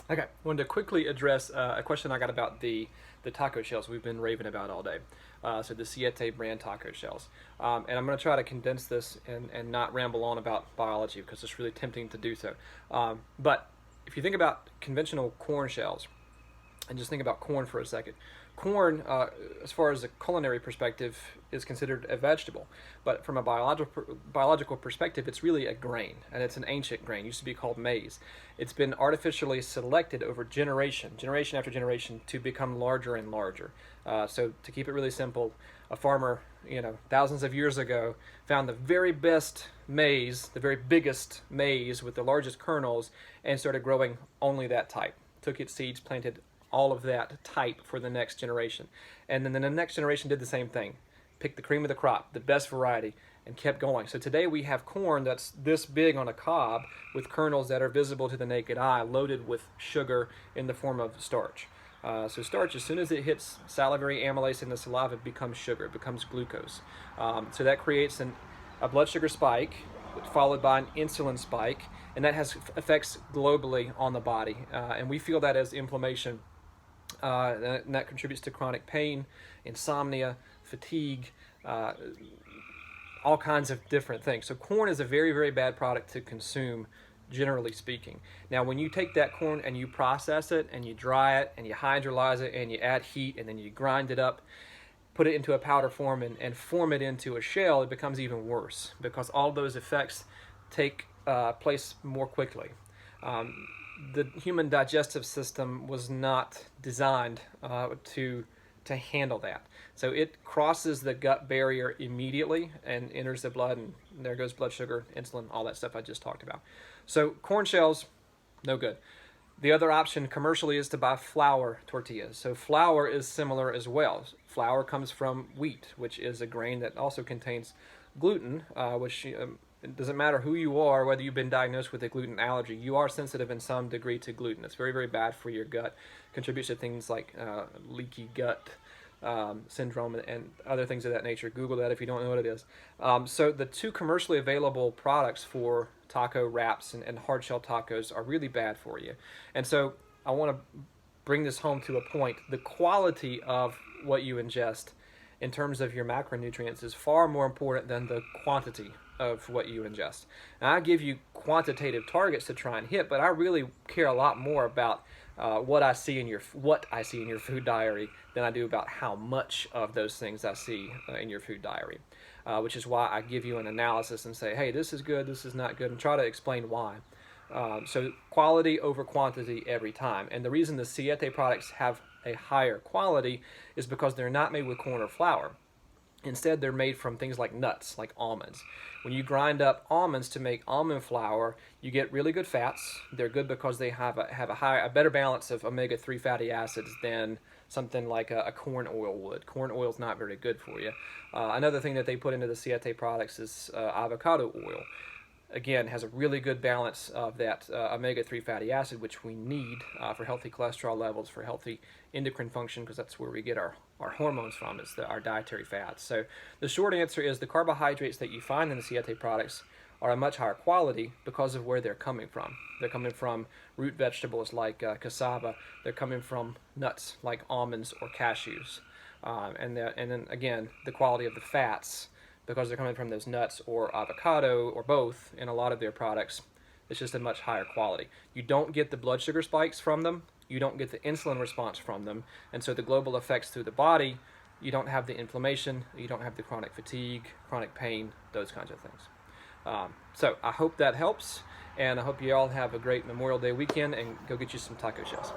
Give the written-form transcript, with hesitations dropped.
Okay, I wanted to quickly address a question I got about the taco shells we've been raving about all day. So the Siete brand taco shells. And I'm going to try to condense this and not ramble on about biology because it's really tempting to do so. But if you think about conventional corn shells, and just think about corn for a second. Corn, as far as a culinary perspective, is considered a vegetable, but from a biological perspective, it's really a grain, and it's an ancient grain. It used to be called maize. It's been artificially selected over generation after generation, to become larger and larger. So to keep it really simple, a farmer, thousands of years ago, found the very best maize, the very biggest maize with the largest kernels, and started growing only that type. Took its seeds, planted all of that type for the next generation. And then the next generation did the same thing. Picked the cream of the crop, the best variety, and kept going. So today we have corn that's this big on a cob with kernels that are visible to the naked eye, loaded with sugar in the form of starch. So starch, as soon as it hits salivary amylase in the saliva, it becomes sugar, it becomes glucose. So that creates a blood sugar spike, followed by an insulin spike, and that has effects globally on the body. And we feel that as inflammation. And that contributes to chronic pain, insomnia, fatigue, all kinds of different things. So corn is a very, very bad product to consume, generally speaking. Now, when you take that corn and you process it and you dry it and you hydrolyze it and you add heat and then you grind it up, put it into a powder form and form it into a shell, it becomes even worse because all those effects take place more quickly. The human digestive system was not designed to handle that. So it crosses the gut barrier immediately and enters the blood, and there goes blood sugar, insulin, all that stuff I just talked about. So corn shells, no good. The other option commercially is to buy flour tortillas. So flour is similar as well. Flour comes from wheat, which is a grain that also contains gluten, which it doesn't matter who you are, whether you've been diagnosed with a gluten allergy, you are sensitive in some degree to gluten. It's very, very bad for your gut. Contributes to things like leaky gut syndrome and other things of that nature. Google that if you don't know what it is. So the two commercially available products for taco wraps and hard shell tacos are really bad for you. And so I want to bring this home to a point. The quality of what you ingest in terms of your macronutrients is far more important than the quantity of what you ingest. And I give you quantitative targets to try and hit, but I really care a lot more about what I see in your food diary than I do about how much of those things I see in your food diary. Which is why I give you an analysis and say, hey, this is good, this is not good, and try to explain why. So quality over quantity every time. And the reason the Siete products have a higher quality is because they're not made with corn or flour. Instead, they're made from things like nuts, like almonds. When you grind up almonds to make almond flour, you get really good fats. They're good because they have a better balance of omega-3 fatty acids than something like a corn oil would. Corn oil is not very good for you. Another thing that they put into the Siete products is avocado oil. Again, has a really good balance of that omega-3 fatty acid, which we need for healthy cholesterol levels, for healthy endocrine function, because that's where we get our hormones from, is our dietary fats. So the short answer is the carbohydrates that you find in the Siete products are a much higher quality because of where they're coming from. They're coming from root vegetables like cassava. They're coming from nuts like almonds or cashews. And then again, the quality of the fats, because they're coming from those nuts or avocado or both in a lot of their products, it's just a much higher quality. You don't get the blood sugar spikes from them. You don't get the insulin response from them. And so the global effects through the body, you don't have the inflammation, you don't have the chronic fatigue, chronic pain, those kinds of things. So I hope that helps, and I hope you all have a great Memorial Day weekend and go get you some taco shells.